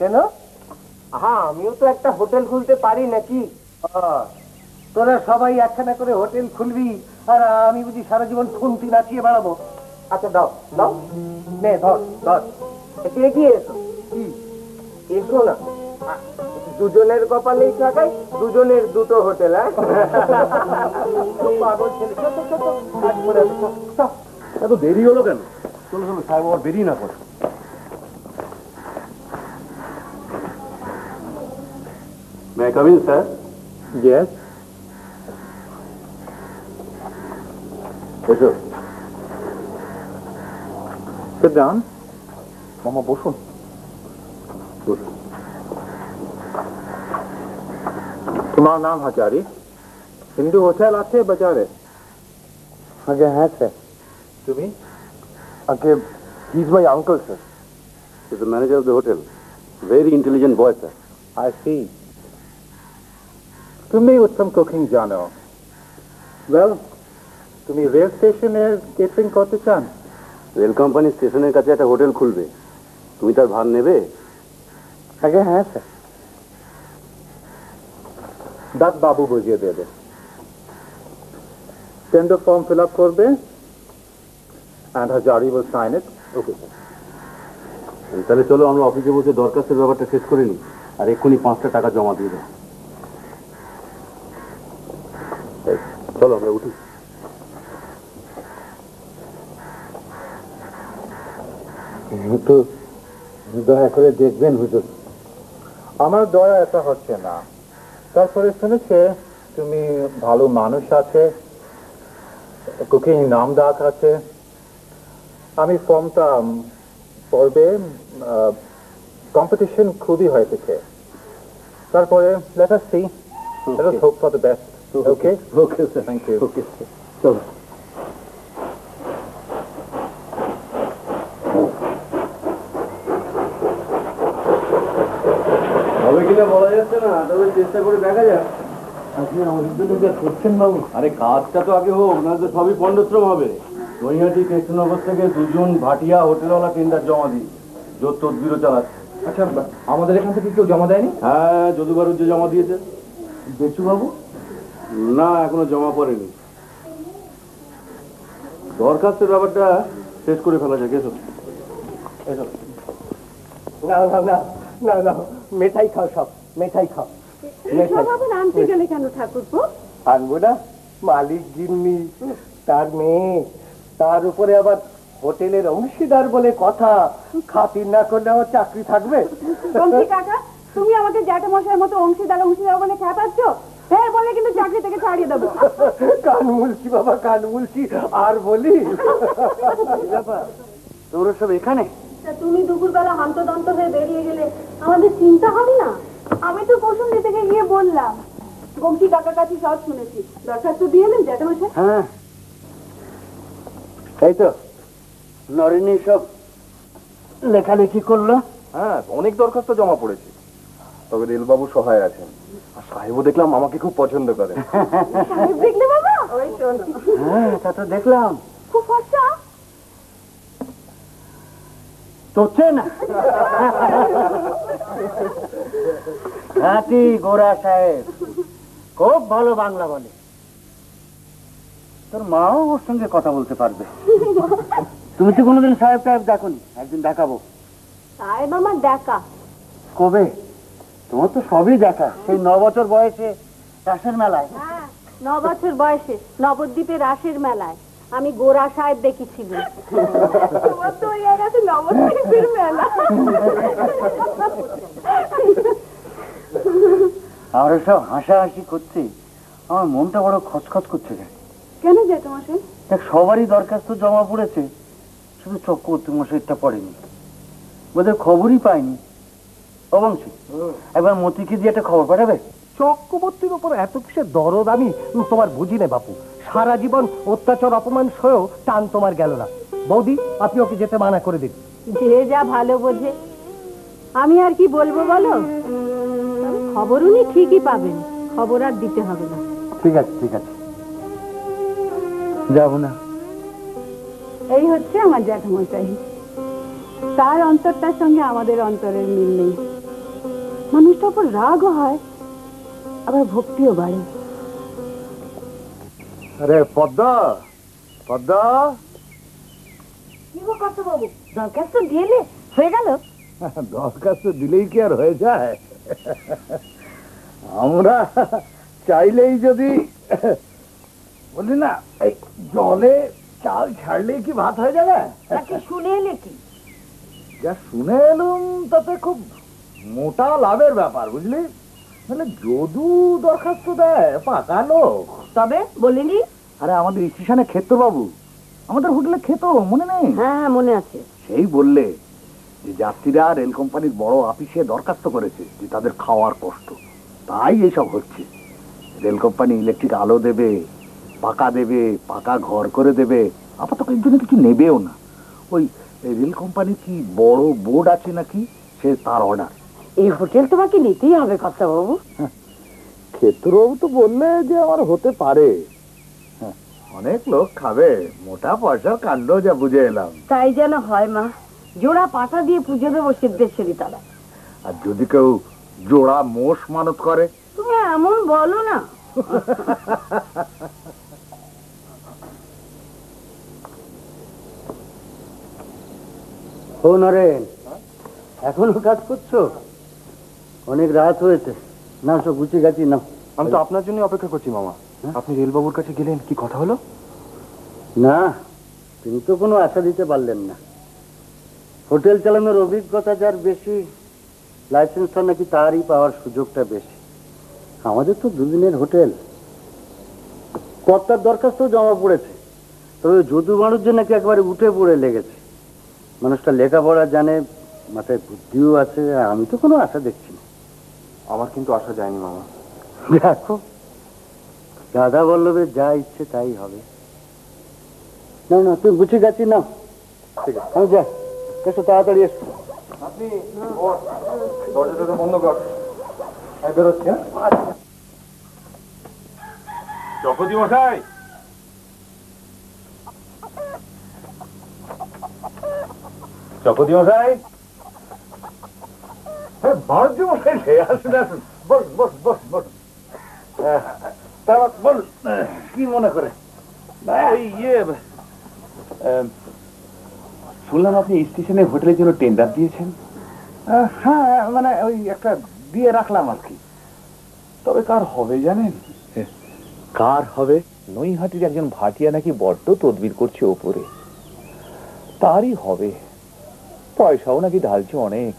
কেন? আমিও তো একটা হোটেল খুলতে পারি নাকি? তোরা সবাই একখানা করে হোটেল খুলবি আর আমি বুঝি সারা জীবন খুন্তি নাচিয়ে বেড়াবো? আচ্ছা দাও দাও, নে ধর ধর, একটু এগিয়ে এসো। কি এসো না, দুজনের কপালেই থাকাই দুজনের দুটো হোটেল। পাগল ছেলে, এত দেরি হলো কেন? চলো চলো, সাহেব আবার দেরি না করে। May I come in, sir? Yes. এসো। Sit down. মামা বসুন। তোমার নাম হাজারি? হিন্দু হোটেল আছে বাজারে? আগে হ্যাঁ স্যার। তুমি? আগে he's my uncle, sir. He's the manager of the hotel. Very intelligent boy, sir. I see. তুমি উত্তম কুকিং জানো। Well, তুমি রেল স্টেশনের কেটারিং করতে চান? রেল কোম্পানি স্টেশনের কাছে একটা হোটেল খুলবে, তুমি তার ভার নেবে? আগে হ্যাঁ স্যার। দাস বাবু বুঝিয়ে দেবে। টেন্ডার ফর্ম ফিল আপ করবে and Hajari will sign it. Okay sir. তাহলে চলো আমরা অফিসে বসে দরখাস্তের ব্যাপারটা শেষ করে নিই, আর এক্ষুনি 5টা টাকা জমা দিয়ে দেবো। চলো আমরা উঠি। একটু দয়া করে দেখবেন হুজুর। আমার দয়া এটা হচ্ছে না। তারপরে শুনেছে তুমি ভালো মানুষ আছে, কুকিং নাম ডাক আছে। আমি ফর্মটা পড়বে, কম্পিটিশন খুবই হয়েছে। তারপরে let us see. Let us hope for the best. Okay? Okay, sir. Thank you. Okay, sir. চলো। হবে কিনা বলা যাচ্ছে না, তবে চেষ্টা করে দেখা যাক। আপনি আমাদের জন্য যা করছেন বাবু। আরে কাজটা তো আগে হোক, না তো সবই পণ্ডশ্রম হবে। দইহাটি কৃষ্ণনগর থেকে 2জন ভাটিয়া হোটেলওয়ালা টেন্ডার জমা দিই, জোর তদবিরও চালাচ্ছে। আচ্ছা, আমাদের এখান থেকে কেউ জমা দেয়নি? হ্যাঁ, যদুবাবু জমা দিয়েছে। বেচু বাবু? না, এখনো জমা পড়েনি। দরখাস্তের ব্যাপারটা শেষ করে ফেলা যাক। এসো এসো। না না না না না, মেঠাই খাও, সব মেঠাই খাও। আনতে গেলে কেন ঠাকুরপো? আনবো না, মালিক গিন্নি, তার মেয়ে, তার উপরে আবার হোটেলের অংশীদার বলে কথা। খাতির না করলে আমার চাকরি থাকবে? কাকা, তুমি আমাকে জ্যাঠামশাইয়ের মতো অংশীদার বলে খ্যাপাচ্ছ। হ্যাঁ বলে কিন্তু চাকরি থেকে ছাড়িয়ে দেবো। কান মুলছি বাবা, কান মুলছি। আর বলি তোমরা সব এখানে? তুমি দুপুরবেলা হন্তদন্ত হয়ে বেরিয়ে গেলে আমাদের চিন্তা হবে না? আমি তো পছন্দ থেকে গিয়ে বললাম, বংশী কাকার কাছে সব শুনেছি। দরখাস্ত দিয়ে এলেন জ্যাঠামশাই? হ্যাঁ, এই তো নরেনি সব লেখালেখি করলো। হ্যাঁ, অনেক দরখাস্ত জমা পড়েছে। তবে রেলবাবু সহায় আছেন, আর সাহেবও দেখলাম আমাকে খুব পছন্দ করেন। সাহেব দেখলে বাবা? ওই শোনো। হ্যাঁ, তা তো দেখলাম। খুব ফর্সা। চলছে না হাতি গোরা সাহেব, খুব ভালো বাংলা বলে। তোর মাও ওর সঙ্গে কথা বলতে পারবে। তুমি তো কোনোদিন সাহেব সাহেব দেখোনি, একদিন দেখাবো। সাহেব আমার দেখা। কবে? তোমার তো সবই দেখা, সেই 9 বছর বয়সে রাসের মেলায়। হ্যাঁ, 9 বছর বয়সে নবদ্বীপে রাসের মেলায় আমি গোরা সাহেব দেখেছিল। তোমার তো হয়ে গেছে নবদ্বীপের মেলা। আমরা সব হাসাহাসি করছি, আমার মনটা বড় খচখচ করছে। কেন জ্যাঠামশাই? দেখ, সবারই দরখাস্ত জমা পড়েছে, শুধু চক্রবর্তী মশাইটা পড়েনি। বোধহয় খবরই পাইনি। অবংশী, একবার মতিকে দিয়ে একটা খবর পাঠাবে? চক্রবর্তীর উপর এত কিসের দরদ আমি তোমার বুঝি না বাপু। সারা জীবন অত্যাচার অপমান সয়েও টান তোমার গেল না। বৌদি, আপনি ওকে যেতে মানা করে দিন। যে যা ভালো বোঝে। আমি আর কি বলবো বলো? খবর উনি ঠিকই পাবেন, খবর আর দিতে হবে না। ঠিক আছে ঠিক আছে, যাবো না। এই হচ্ছে আমার জ্যাঠামশাই। তার অন্তরটার সঙ্গে আমাদের অন্তরের মিল নেই। মানুষটার উপর রাগও হয়, আবার ভক্তিও বাড়ে। আরে পদ্মা, পদ্মা, কি গো বাবু, দরখাস্ত দিয়েলে হয়ে গেল? দরখাস্ত দিলেই কি আর হয়ে যায়? আমরা চাইলেই যদি বলি না, এই জলে চাল ছাড়লেই কি ভাত হয়ে যাবে? তাকে শুনে এলে কি? যা শুনে এলুম তাতে খুব মোটা লাভের ব্যাপার, বুঝলি? মানে যদু দরখাস্ত দেয়, পাকা লোক। তবে বলিনি? আরে আমাদের স্টেশনে খেত বাবু, আমাদের হোটেলে খেত, মনে নেই? হ্যাঁ মনে আছে। সেই বললে যে যাত্রীরা রেল কোম্পানির বড় অফিসে দরখাস্ত করেছে যে তাদের খাওয়ার কষ্ট, তাই এসব হচ্ছে। রেল কোম্পানি ইলেকট্রিক আলো দেবে, পাকা ঘর করে দেবে, আপাতত এর জন্য কিছু নেবেও না। ওই রেল কোম্পানি কি বড় বোর্ড আছে নাকি, সে তার অর্ডার। এই হোটেল তোমাকে নিতেই হবে বাবু। ক্ষেত্রবাবু তো বললে যে আমার হতে পারে। অনেক লোক খাবে, মোটা পয়সার কাণ্ড যা বুঝে এলাম। তাই যেন হয় মা, জোড়া পাটা দিয়ে পুজো দেবো সিদ্ধেশ্বরী তারা। আর যদি কেউ জোড়া মোষ মানত করে? তুমি এমন বলো না। ও নরেন, এখনো কাজ করছো? অনেক রাত হয়েছে, না সব গুছি গাছি না। আমি তো আপনার জন্য অপেক্ষা করছি মামা। আপনি রেলবাবুর কাছে গেলেন, কি কথা হলো? না, তিনি তো কোনো আশা দিতে পারলেন না। হোটেল চালানোর অভিজ্ঞতা যার বেশি, লাইসেন্সটা নাকি তারই পাওয়ার সুযোগটা বেশি। আমাদের তো দুদিনের হোটেল। কর্তার দরখাস্ত জমা পড়েছে, তবে যদু মানুষজন নাকি একেবারে উঠে পড়ে লেগেছে। মানুষটা লেখাপড়া জানে, মাথায় বুদ্ধিও আছে, আমি তো কোনো আশা দেখছি না। আমার কিন্তু আসা যায়নি মামা। দেখো, রাধা বল্লভের যা ইচ্ছে তাই হবে। না না, তুই গুছি গাছি না, ঠিক আছে আমি যাই, এসো তাড়াতাড়ি এসো। আপনি দরজাটা বন্ধ কর, আমি বেরোচ্ছি। চকতি মশাই, চকতি মশাই, ভারতী মশাই, আসুন আসুন, বস বস বস বস। বল, কি মনে করে? শুনলাম আপনি স্টেশনে হোটেলের জন্য টেন্ডার দিয়েছেন। হ্যাঁ, মানে ওই একটা দিয়ে রাখলাম আর কি। তবে কার হবে জানেন? কার হবে? নৈহাটির একজন ভাটিয়া নাকি বড্ড তদবির করছে ওপরে, তারই হবে। পয়সাও নাকি ঢালছে অনেক,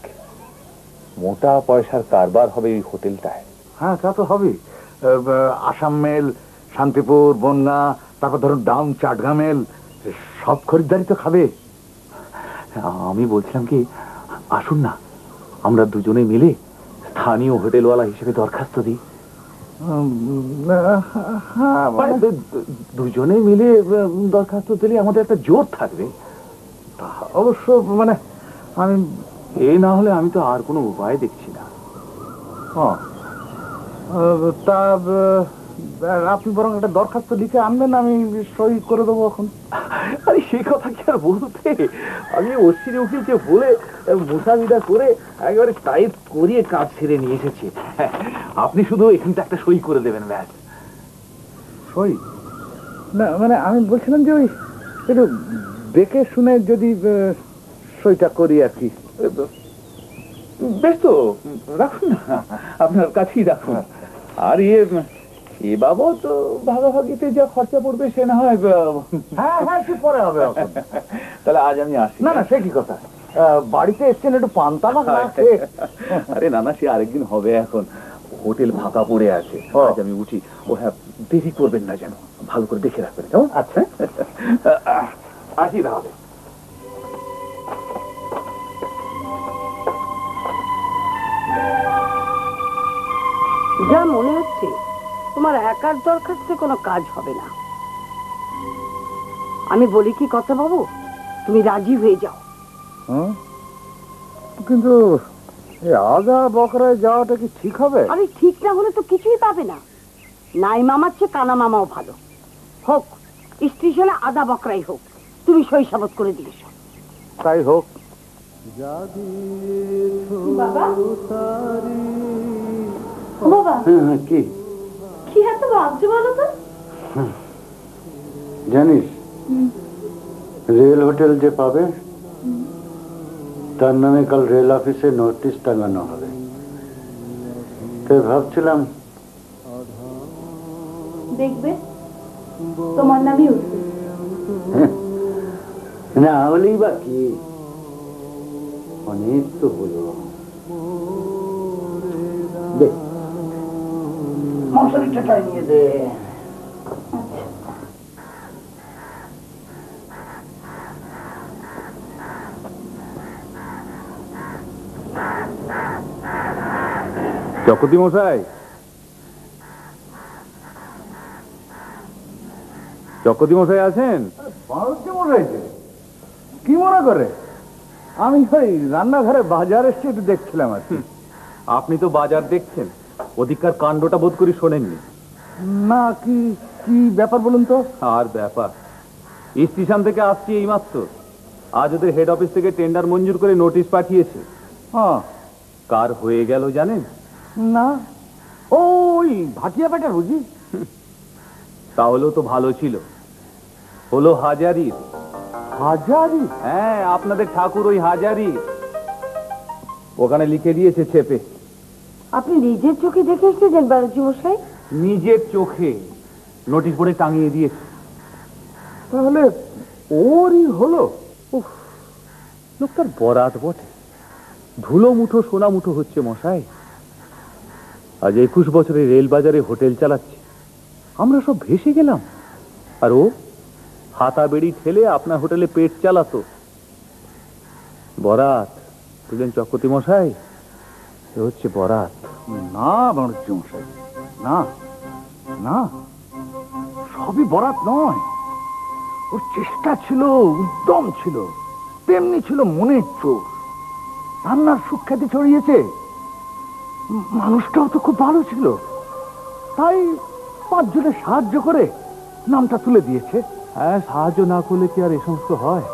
মোটা পয়সার কারবার হবে ওই হোটেলটায়। হ্যাঁ, তা তো হবে। আসাম মেল, শান্তিপুর, বনগা, তারপর ধরুন ডাউন চাটগা মেল, সব খরিদ্দারি তো খাবে। আমি বলছিলাম কি, আসুন না আমরা দুজনে মিলে স্থানীয় হোটেলওয়ালা হিসেবে দরখাস্ত দিই। হ্যাঁ, দুজনে মিলে দরখাস্ত দিলে আমাদের একটা জোর থাকবে। অবশ্য মানে আমি এই না হলে আমি তো আর কোনো উপায় দেখছি না। তা আপনি বরং একটা দরখাস্ত লিখে আনবেন, আমি সই করে দেবো এখন। আরে সেই কথা কি আর বলতে, আমি অস্থিরে উঠেছে বলে মোসামিদা করে একেবারে টাইপ করিয়ে কাজ সেরে নিয়ে এসেছি। আপনি শুধু এখানটা একটা সই করে দেবেন, ব্যাস। সই না, মানে আমি বলছিলাম যে ওই একটু দেখে শুনে যদি সইটা করি আর কি। বেশ তো, রাখুন না, আপনার কাছেই রাখুন। আর এ বাবদ ভাগাভাগিতে যা খরচা পড়বে সে না হয়। হ্যাঁ হ্যাঁ, কি পরে হবে এখন। তাহলে আজ আমি আসি। না না, সে কি কথা, বাড়িতে এসছেন একটু পান্তাবা না খেয়ে। আরে না না, সে আরেকদিন হবে, এখন হোটেল ফাঁকা পড়ে আছে। আজ আমি উঠি। ও হ্যাঁ, দেরি করবেন না যেন, ভালো করে দেখে রাখবেন। আচ্ছা, আসি তাহলে। যা মনে হচ্ছে তোমার একার দরখাস্তে কোনো কাজ হবে না। আমি বলি কি বাবু, তুমি রাজি হয়ে যাও। কিন্তু আদা বকরায় যাওয়াটা কি ঠিক হবে? আরে ঠিক না হলে তো কিছুই পাবে না। নাই মামার চেয়ে কানা মামাও ভালো। হোক স্টেশনে আদা বকরাই হোক, তুমি সই সাবত করে দিয়েছ। তাই হোক। বাবা বাবা হ্যাঁ হ্যাঁ, কি কি এত ভাবছো বলো তো? জানিস, রেল হোটেল যে পাবে তার নামে কাল রেল অফিসে নোটিশ টাঙানো হবে। তাই ভাবছিলাম দেখবে তোমার নামই উঠবে। না হলেই বা কি, অনেক তো হলো। দে, মশারিটা টাঙিয়ে দে। চকতি মশাই, চকতি মশাই আছেন? কি মনে করে? আমি ওই রান্নাঘরে বাজার এসে একটু দেখছিলাম আর কি। আপনি তো বাজার দেখছেন, ওদিককার কাণ্ডটা বোধ করি শোনেননি। না, কি কি ব্যাপার বলুন তো? আর ব্যাপার, স্টেশন থেকে আসছি এইমাত্র। আজ ওদের হেড অফিস থেকে টেন্ডার মঞ্জুর করে নোটিশ পাঠিয়েছে। হ্যাঁ, কার হয়ে গেল জানেন? না, ওই ভাটিয়া বেটা বুঝি। তাহলেও তো ভালো ছিল, হলো হাজারির। হাজারি? হ্যাঁ, আপনাদের ঠাকুর ওই হাজারি। ওখানে লিখে দিয়েছে ছেপে। আপনি নিজের চোখে দেখে এসেছেন বারুজি মশাই? নিজের চোখে নোটিশ বোর্ডে টাঙিয়ে দিয়েছে। তাহলে ওরই হলো। উফ, লোকটার বরাত বটে। ধুলো মুঠো সোনা মুঠো হচ্ছে মশাই। আজ 21 বছরে রেল বাজারে হোটেল চালাচ্ছে, আমরা সব ভেসে গেলাম। আর ও হাতা বেড়ি ঠেলে আপনার হোটেলে পেট চালাতো। বরাত বুঝলেন চক্রবর্তী মশাই, এ হচ্ছে বরাত। না বাণিজ্য মশাই, না না, সবই বরাত নয়। ওর চেষ্টা ছিল, উদ্যম ছিল, তেমনি ছিল মনের চোর। রান্নার সুখ্যাতি ছড়িয়েছে। মানুষটাও তো খুব ভালো ছিল, তাই 5 জনের সাহায্য করে নামটা তুলে দিয়েছে। হ্যাঁ, সাহায্য না করলে কি আর এ সমস্ত হয়?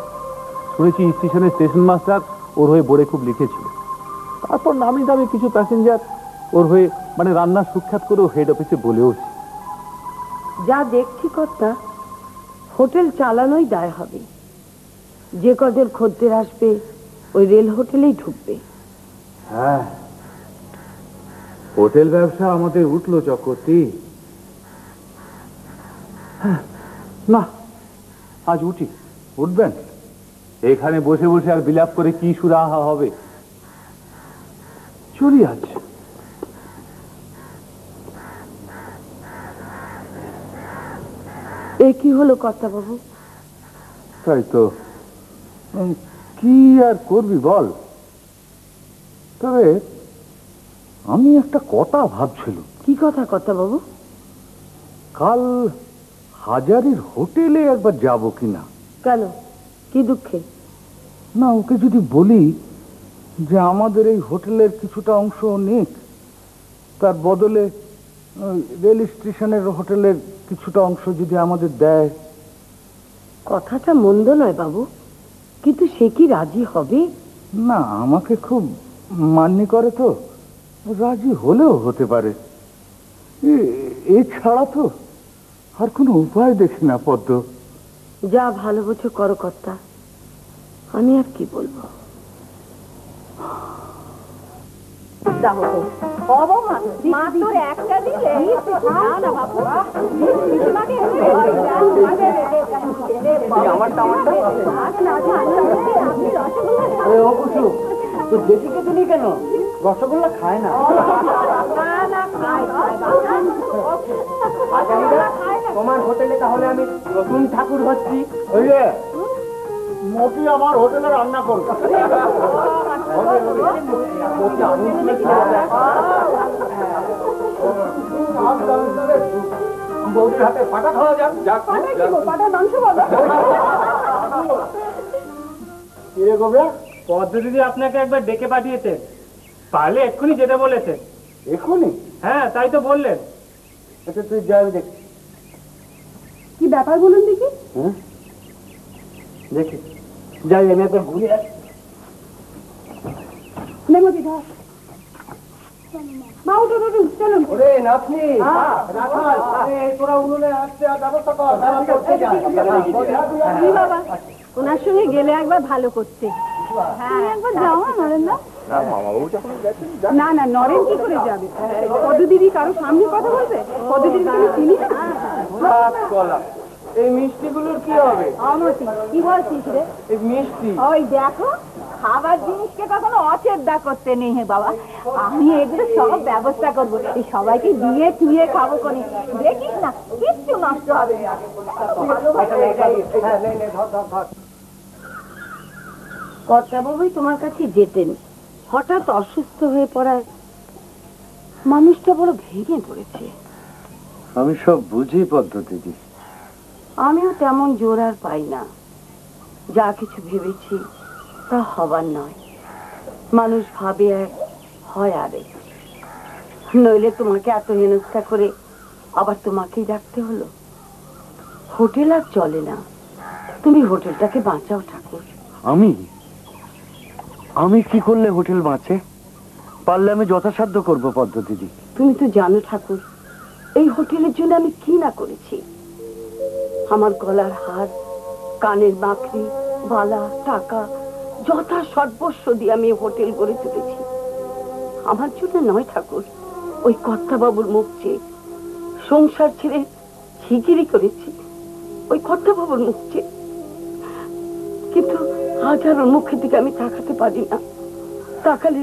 শুনেছি স্টেশনের স্টেশন মাস্টার ওর হয়ে বোর্ডে খুব লিখেছিল। তারপর নামি দামি কিছু প্যাসেঞ্জার ওর হয়ে মানে রান্নার সুখ্যাত করেও হেড অফিসে বলেওছে। যা দেখছি কর্তা, হোটেল চালানোই দায় হবে। যে কজন খদ্দের আসবে ওই রেল হোটেলেই ঢুকবে। হ্যাঁ, হোটেল ব্যবসা আমাদের উঠলো চক্রবর্তী। না, আজ উঠি। উঠবেন? এখানে বসে বসে আর বিলাপ করে কি সুরাহা হবে? চলি আজ। এ কি হলো কর্তা বাবু? তাই তো, কি আর করবি বল। তবে আমি একটা কথা ভাবছিলাম। কি কথা কর্তা বাবু? কাল হাজারির হোটেলে একবার যাব কিনা। কেন, কি দুঃখে? না, ওকে যদি বলি যে আমাদের এই হোটেলের কিছুটা অংশ নিক, তার বদলে রেল স্টেশনের হোটেলের কিছুটা অংশ যদি আমাদের দেয়। কথাটা মন্দ নয় বাবু, কিন্তু সে কি রাজি হবে? না, আমাকে খুব মান্য করে তো, রাজি হলেও হতে পারে। এছাড়া তো আর কোনো উপায় দেখি না পদ্ম। যা ভালো বোঝো করো কর্তা, আমি আর কি বলবো। কেন রসগোল্লা খায় না? তোমার হোটেলে তাহলে আমি নতুন ঠাকুর হচ্ছি। ওই যে মতি আমার হোটেলে রান্না করবে। বৌদির হাতে পাটা খাওয়া যাক। কিরে গোবরা, পদ্ম দিদি আপনাকে একবার ডেকে পাঠিয়েছেন, পারলে এক্ষুনি যেতে বলেছেন। এখনই? হ্যাঁ, তাই তো বললেন। আচ্ছা তুই যাবি দেখ। কি ব্যাপার বলুন দেখি? হ্যাঁ দেখি, যাই আমি একবার ঘুরে আসি। নেমতি ধর। মা উঠুন উঠুন চলুন। ওরে নাতনি, রাখাল, আরে তোরা উনুনে আসতে আর ব্যবস্থা কর, ব্যবস্থা করতে যা। কি বাবা, ওনার সঙ্গে গেলে একবার ভালো করতে। হ্যাঁ একবার যাও না নরেন দা। না না, নরেন কি করে যাবে? পদ্মদিদি কারো সামনে কথা বলবে? পদ্মদিদি তুমি চিনি না? এই মিষ্টিগুলোর কি হবে? অমতি কি বলছিস রে? এই মিষ্টি ওই দেখো, খাবার জিনিসকে কখনো অচেদ্দা করতে নেই হে বাবা। আমি এগুলো সব ব্যবস্থা করবো, এই সবাইকে দিয়ে তুইয়ে খাবো কোনে, দেখিস না কিচ্ছু নষ্ট হবে না। হ্যাঁ, নে নে, ধর ধর ধর। কর্তাবাবুই তোমার কাছে যেতেন, হঠাৎ অসুস্থ হয়ে পড়ায় মানুষটা বড় ভেঙে পড়েছে। আমি সব বুঝি পদ্ধতি। আমিও তেমন জোর আর পাই না। যা কিছু ভেবেছি তা হবার নয়। মানুষ ভাবে এক, হয় আরেক। নইলে তোমাকে এত হেনস্থা করে আবার তোমাকেই ডাকতে হলো। হোটেল আর চলে না, তুমি হোটেলটাকে বাঁচাও ঠাকুর। আমি কি করলে হোটেল বাঁচে? পারলে আমি যথাসাধ্য করবো পদ্ধতি। তুমি তো জানো ঠাকুর, এই হোটেলের জন্য আমি কি না করেছি। আমার গলার হার, কানের বাকরি, বালা, টাকা যথা সর্বস্ব দিয়ে আমি হোটেল গড়ে তুলেছি। আমার জন্য নয় ঠাকুর, ওই কর্তাবাবুর মুখ চেয়ে সংসার ছেড়ে ঝিকিরি করেছি ওই কর্তাবাবুর মুখ চেয়ে। কিন্তু আজ আর ওর মুখের দিকে আমি তাকাতে পারি না। তাকালে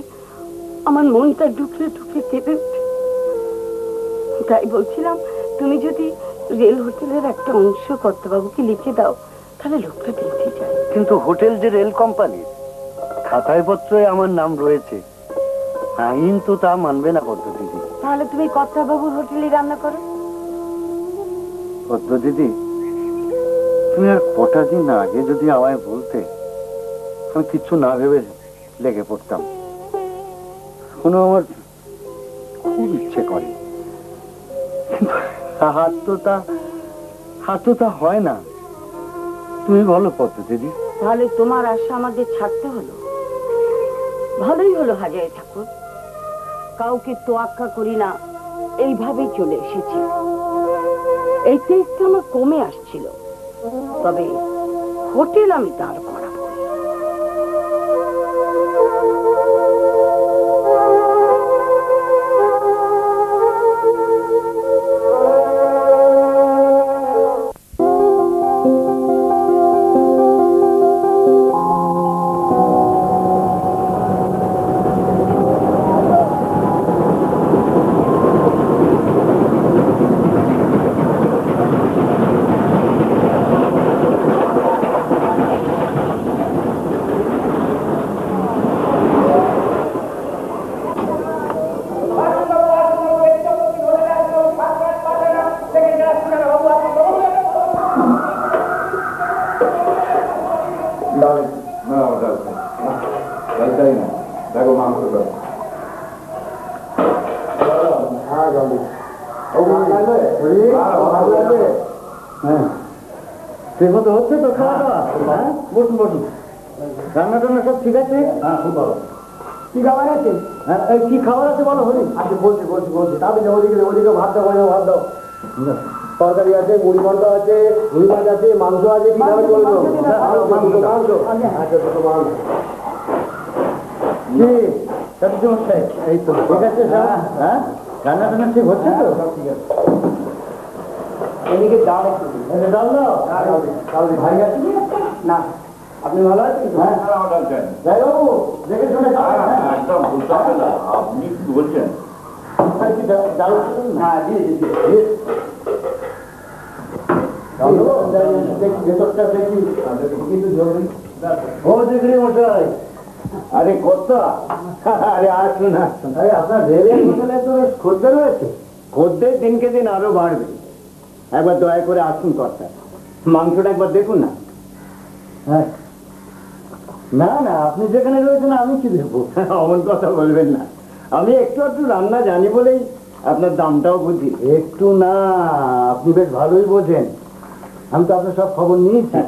আমার মনটা ঢুকলে ঢুকে কেঁপে উঠে। তাই বলছিলাম, তুমি যদি রেল হোটেলের একটা অংশ কর্তাবাবুকে লিখে দাও, তাহলে লোকটা বেঁচে যায়। কিন্তু হোটেল যে রেল কোম্পানি, খাতায় পত্রে আমার নাম রয়েছে, আইন তো তা মানবে না পদ্ধতি। তাহলে তুমি কর্তাবাবুর হোটেলে রান্না করো। পদ্ধতি, তুমি আর কটা দিন আগে যদি আমায় বলতে, আমি কিচ্ছু না ভেবে লেগে পড়তাম। কোনো আমার খুব ইচ্ছে করে, কিন্তু হাত তো তা হয় না। তুমি বলো পদ্ধতি। তাহলে তোমার আশা আমাদের ছাড়তে হলো। ভালোই হলো হাজারে ঠাকুর, কাউকে তোয়াক্কা করি না, এইভাবেই চলে এসেছি। এই টেস্টটা আমার কমে আসছিল, তবে হোটেল আমি তার করাবো। ঠিক মতো হচ্ছে তো খাওয়া দাওয়া? বসুন বসুন। রান্না টান্না সব ঠিক আছে? হ্যাঁ, খুব ভালো। কি খাবার আছে? হ্যাঁ, কি খাবার আছে বলো হরি। আচ্ছা বলছি তাহলে ওদিকে ভাত দাও। তরকারি আছে, মুড়ি ঘন্ট আছে, রুই মাছ আছে, মাংস আছে, কি খাবে বলবো? মাংস। আচ্ছা দুটো মাংস। এই তো ঠিক আছে সব। হ্যাঁ, রান্না টান্না ঠিক হচ্ছে তো? ঠিক আছে। এদিকে ডাল ডাল দাও। ভাই আছে না? আপনি ভালো আছেন? হ্যাঁ, যাই বাবু দেখে শুনে একদম বুঝতে হবে না। আপনি কি বলছেন? ডাল হ্যাঁ দিয়েছি। ভেতরটা দেখি কিন্তু জরুরি। ও দেখি মশাই। আরে কর্তা, আরে আসুন। আরে আপনার রেলের হোটেলে তো খদ্দের রয়েছে। খদ্দের দিনকে দিন আরো বাড়বে। একবার দয়া করে আসুন কর্তা, মাংসটা একবার দেখুন না। হ্যাঁ, না আপনি যেখানে রয়েছেন আমি কি দেখবো? অমন কথা বলবেন না। আমি একটু রান্না জানি বলেই আপনার দামটাও বুঝি। একটু না, আপনি বেশ ভালোই বোঝেন। আমি তো আপনার সব খবর নিয়েছি।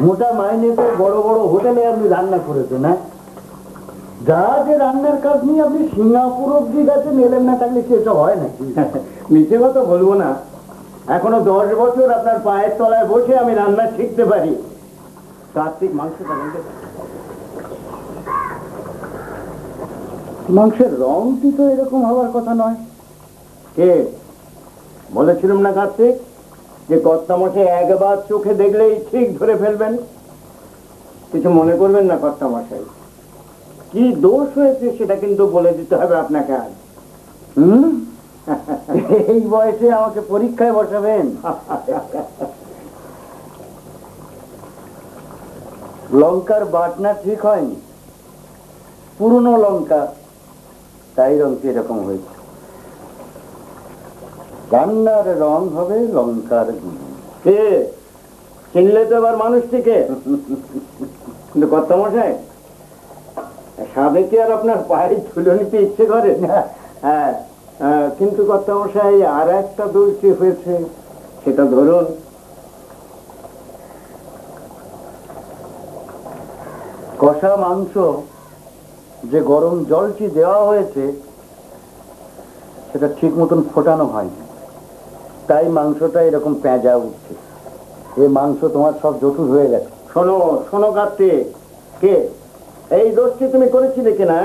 মোটা মাইনেতে বড় বড় হোটেলে আপনি রান্না করেছেন। হ্যাঁ, যা যে রান্নার কাজ নিয়ে আপনি সিঙ্গাপুর অব্দি গেছেন, এলেন না থাকলে কি এসব হয় নাকি? মিথ্যে কথা বলবো না, এখনো 10 বছর আপনার পায়ের তলায় বসে আমি রান্না শিখতে পারি। কার্তিক মাংসটা বলতে, মাংসের রংটি তো এরকম হওয়ার কথা নয়। কে বলেছিলাম না কার্তিক যে কর্তামশাই একবার চোখে দেখলেই ঠিক ধরে ফেলবেন? কিছু মনে করবেন না কর্তামশাই, কি দোষ হয়েছে সেটা কিন্তু বলে দিতে হবে আপনাকে আজ। এই বয়সে আমাকে পরীক্ষায় বসাবেন? লঙ্কার বাটনা ঠিক হয়নি, পুরনো লঙ্কা, তাই রংটি এরকম হয়েছে। রান্নার রং হবে লঙ্কার গুণ। কে চিনলে তো এবার মানুষটিকে? কিন্তু কর্তামশাই, সাবে কি আর আপনার পায়ে ধুলো নিতে ইচ্ছে করে? হ্যাঁ, কিন্তু কর্তামশাই আর একটা দোষটি হয়েছে, সেটা ধরুন। কষা মাংস যে গরম জলটি দেওয়া হয়েছে সেটা ঠিক মতন ফোটানো হয়নি, তাই মাংসটা এরকম পেঁজা উঠছে। এই মাংস তোমার সব জটুর হয়ে গেছে। শোনো শোনো কার্তিক, কে এই দোষটি তুমি করেছিলে কিনা?